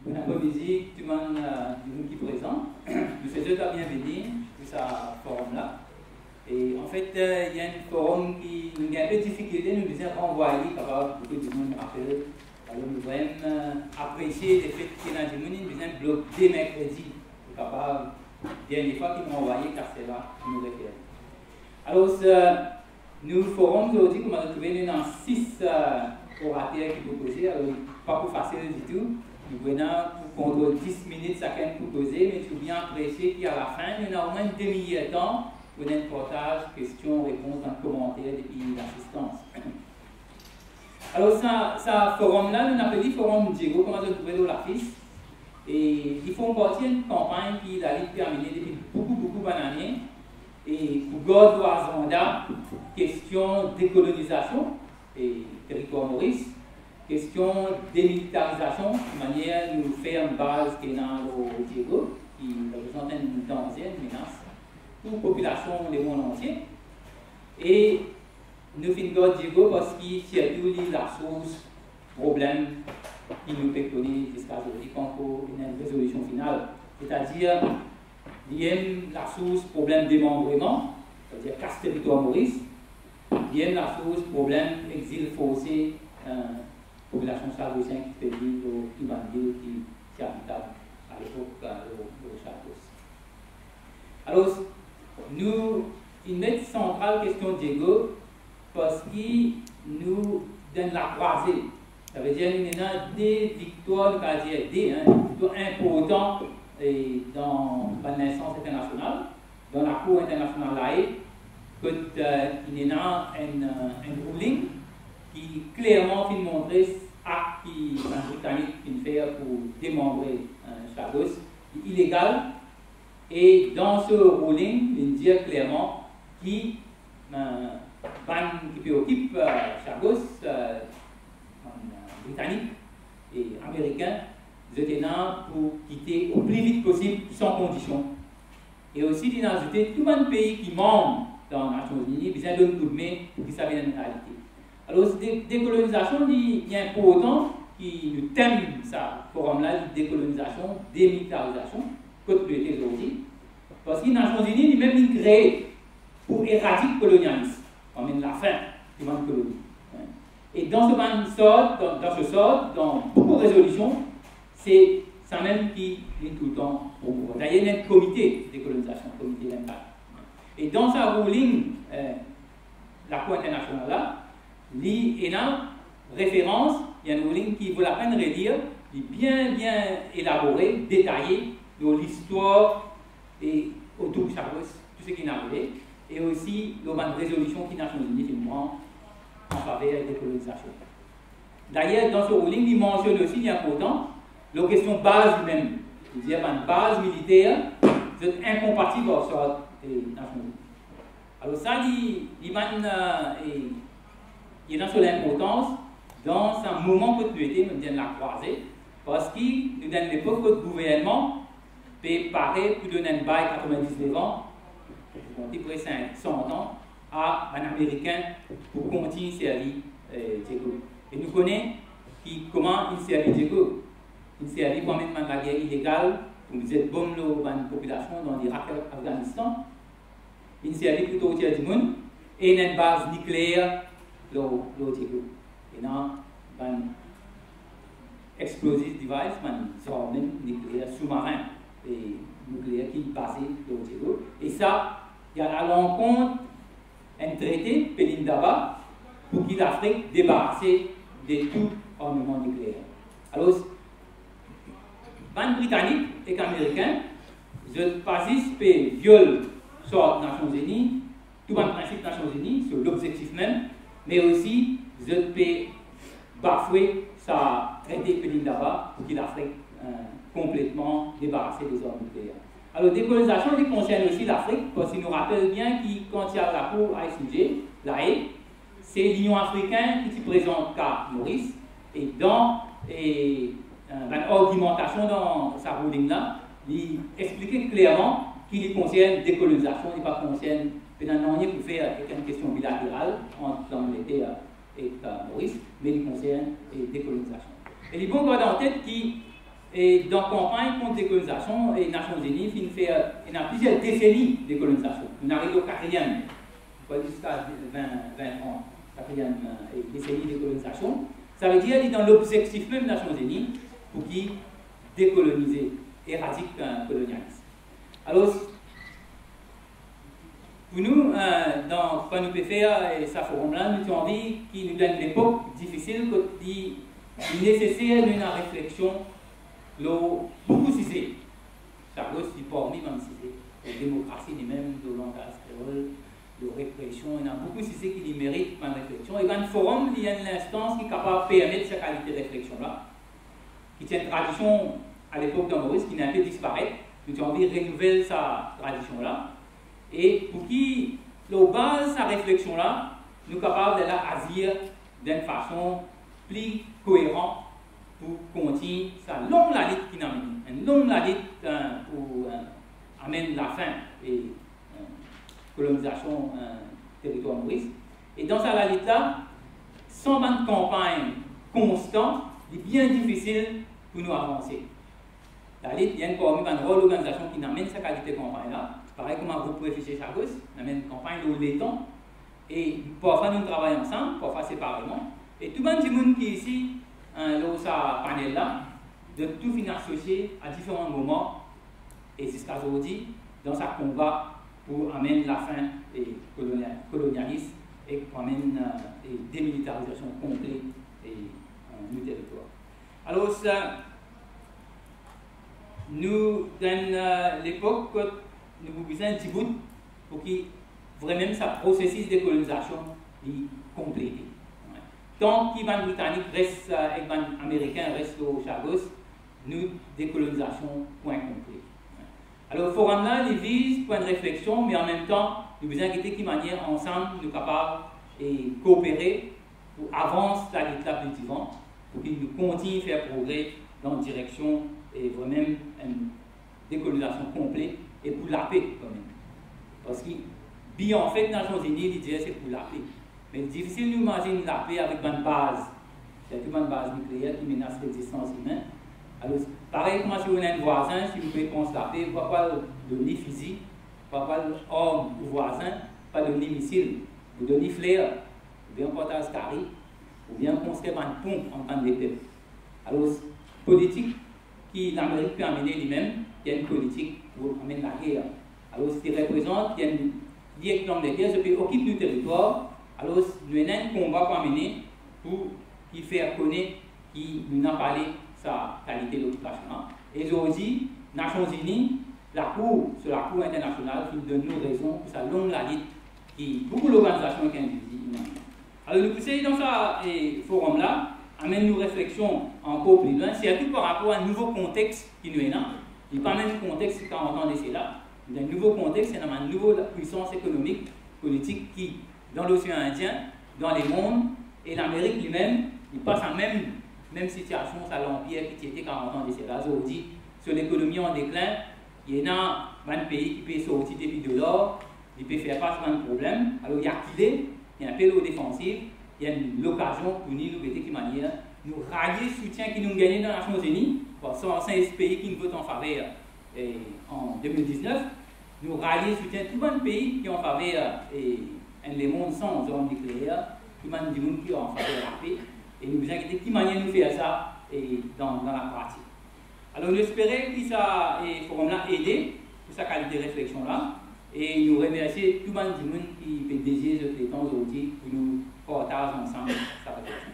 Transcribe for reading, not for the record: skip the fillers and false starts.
Bon après-midi, tout le monde qui est présent. Nous faisons la bienvenue pour ce forum-là. Et en fait, il y a un forum qui nous a un peu de difficulté, nous disons renvoyer, car beaucoup de monde appelle. Alors nous vraiment apprécier le fait qu'il y a des gens qui nous ont bloqué dès mercredi. Capable, dernière fois qu'ils m'ont envoyé, car c'est là qui nous réfère. Alors, nous forum aujourd'hui, comme on a trouvé dans 6 orateurs qui proposent, alors pas pour facile du tout. Nous venons pour contre 10 minutes chacun pour poser, mais je suis bien apprécié qu'à la fin, nous avons au moins une demi-heure de temps pour un partage, questions, réponses, dans le commentaire depuis l'assistance. Alors, ce forum-là, nous appelons Forum Diego, comme on a trouvé dans l'affiche. Et ils font partie d'une campagne qui a été terminée depuis beaucoup d'années. Et pour garder l'agenda, question décolonisation et territoire Maurice, question démilitarisation, de manière de nous faire une base qui est dans le Diego, qui représente une danger, une menace pour la population du monde entier. Et nous finissons Diego parce qu'il surtout la source problème qui nous fait connaître jusqu'à aujourd'hui quand il y a une résolution finale. C'est-à-dire, il y a la source problème démembrement, c'est-à-dire casse territoire Maurice, il y a la source problème exil forcé, population sargosienne qui fait vivre au Ibanville, qui est habitable à l'époque au Chagos. Alors, nous, une autre centrale question Diego, parce qu'il nous donne la croisée. Ça veut dire qu'il y a des victoires, des victoires importantes dans l'instance internationale, dans la Cour internationale laïque, qu'il y a un ruling qui clairement fait montrer acte qui les Britanniques fait pour démembrer Chagos illégal. Et dans ce ruling, il dit clairement qui occupe Chagos, britanniques et américains, étaient là pour quitter au plus vite possible, sans condition. Et aussi, il a ajouté tout le monde pays qui membre dans les Nations Unies, besoin d'un coup de main pour qu'ils savent la réalité. Alors, cette décolonisation, il est important qui nous thème ça, forum-là, décolonisation, démilitarisation, côte de l'été aujourd'hui. Parce que les Nations Unies, même créé pour éradiquer le colonialisme, quand même la fin du monde colonie. Et dans ce sort, dans beaucoup de résolutions, c'est ça même qui est tout le temps au pouvoir. D'ailleurs, il y a un comité de décolonisation, comité d'impact. Et dans sa ruling, la Cour internationale là, il y a une référence, il y a une ruling qui vaut la peine de relire, il est bien élaboré, détaillé, de l'histoire et autour de Chagos, tout ce qui est arrivé, et aussi une résolution qui Nations Unies qui prend en faveur de la décolonisation. D'ailleurs, dans ce ruling, il mentionne aussi, il est important, la question base même. Il dit une base militaire, c'est incompatible avec les Nations Unies. Alors ça, il y a sur l'importance dans un moment que tu étais, nous la croisée, parce qu'il nous donne l'époque que le gouvernement peut parer pour donner un bail 99 ans, pour compter près 100 ans, à un Américain pour continuer servir Diego. Et nous connaissons comment il servit Diego. Il servit quand même dans la guerre illégale, pour nous aider bombe la population dans l'Irak et l'Afghanistan. Il servit plutôt au tiers du monde, et il y a une base nucléaire, le Diego. Et dans un explosive device, un arme nucléaire sous-marin et nucléaire qui est basé au Diego. Et ça, il y a à l'encontre un traité, Pelindaba, pour qu'il l'Afrique débarrasse de tout armement nucléaire. Alors, les Britanniques et les Américains, je participe viol sur les Nations Unies, tout le principe des Nations Unies, sur l'objectif même, mais aussi je peux bafouer sa traité Pelindaba pour qu'il l'Afrique complètement débarrassée des armes nucléaires. Alors, décolonisation concerne aussi l'Afrique, parce qu'il nous rappelle bien que quand il y a la Cour ICJ, l'AE, c'est l'Union africaine qui se présente qu'à Maurice, et dans une argumentation dans sa ruling-là, il expliquait clairement qu'il concerne décolonisation, il ne pas concerne rien pour faire une question bilatérale entre l'Angleterre et Maurice, mais il concerne décolonisation. Et il faut garder en tête que Et dans la campagne contre décolonisation, les Nations Unies, il y a plusieurs décennies de décolonisation. On arrive au 4e, jusqu'à 20 ans, 4e décennie de décolonisation. Ça veut dire qu'il est dans l'objectif même des Nations Unies pour qu'ils décolonisent, éradiquent le colonialisme. Alors, pour nous, quand nous pouvons faire ce forum-là, nous avons envie qu'il nous donne une époque difficile, il est nécessaire d'une réflexion beaucoup cissée. Ça veut dire parmi même cissé. La démocratie, les mêmes, de langage, de répression, il y a beaucoup cissé qui méritent une réflexion. Et dans le forum, il y a une instance qui est capable de permettre cette qualité de réflexion-là, qui tient une tradition à l'époque de Maurice qui n'a un peu disparu. Nous avons envie de renouveler sa tradition-là. Et pour qui, la base de sa réflexion-là, nous sommes capables de la agir d'une façon plus cohérente pour continuer sa longue lutte qui nous amène. Une longue lutte pour amener la fin et colonisation territoire Maurice. Et dans sa lutte-là, sans une campagne constante, il est bien difficile pour nous avancer. La lutte, il y a une rôle d'organisation qui amène sa qualité de campagne-là. Pareil comme un groupe réfléchi à gauche, on amène une campagne de l'étang. Et parfois nous travaillons ensemble, parfois séparément. Et tout le monde qui est ici, dans ce panel-là, de tout finir associé à différents moments, et jusqu'à aujourd'hui, dans sa combat pour amener la fin du colonialisme et pour amener une démilitarisation complète du territoire. Alors, nous, dans l'époque, nous avons besoin d'un petit bout pour que vraiment ce processus de colonisation soit complété. Tant que les Britanniques restent et les Américains restent au Chagos, nous, décolonisation, point complet. Alors, le forum-là, il vise point de réflexion, mais en même temps, nous vous inquiétez de manière ensemble, nous sommes capables de coopérer pour avancer la lutte là plus vivante, pour qu'il nous continue à faire progrès dans la direction et vraiment une décolonisation complète et pour la paix quand même. Parce que, bien en fait, les Nations Unies, ils disent c'est pour la paix. Mais c'est difficile d'imaginer la paix avec une base. C'est une base nucléaire qui menace l'existence humaine. Alors, pareil comme si vous avez un voisin, si vous pouvez penser la paix, vous ne pouvez pas donner fusil, vous ne pouvez pas arme au voisin, pas donner missile, vous donnez flair, ou bien portage carré, ou bien construire un pont en temps de paix. Alors, politique qui l'Amérique peut amener lui-même, il y a une politique pour amener la guerre. Alors, ce qui représente, il y a une direction de guerre, ce qui occupe le territoire. Alors, nous avons un combat pour amener pour qui faire connaître qui nous a parlé sa qualité d'occupation. Et aujourd'hui, les Nations Unies, la Cour, sur la Cour internationale, qui donne nous raison pour sa longue lutte qui beaucoup d'organisations qui individuent. Alors, nous poussons dans ce forum-là, amène nos réflexions encore plus loin, surtout par rapport à un nouveau contexte qui nous est là. Il n'y a pas même un contexte 40 ans d'essai là. Il y a un nouveau contexte, il y a une nouvelle puissance économique, politique qui, dans l'océan Indien, dans les mondes, et l'Amérique lui-même, il passe en même situation, ça l'Empire qui était 40 ans d'essai là. Aujourd'hui, sur l'économie en déclin, il y a un pays qui peut sortir depuis de l'or, il peut faire face à un problème. Alors il y a qu'il il y a un peu défensif, il y a l'occasion pour nous, de quelle manière, nous rallier le soutien qui nous gagnons dans les Nations Unies, pour 116 pays qui nous votent en faveur en 2019, nous rallier le soutien de tous les pays qui ont en faveur les mondes sans armes nucléaires, tout le monde qui ont en faveur de la paix, et nous vous inquiétez de quelle manière nous faire ça dans la pratique. Alors nous espérons que ça forum-là aidé pour sa qualité de réflexion-là, et nous remercions tout le monde qui peut désirer ce temps aujourd'hui pour nous partager ensemble sa réflexion.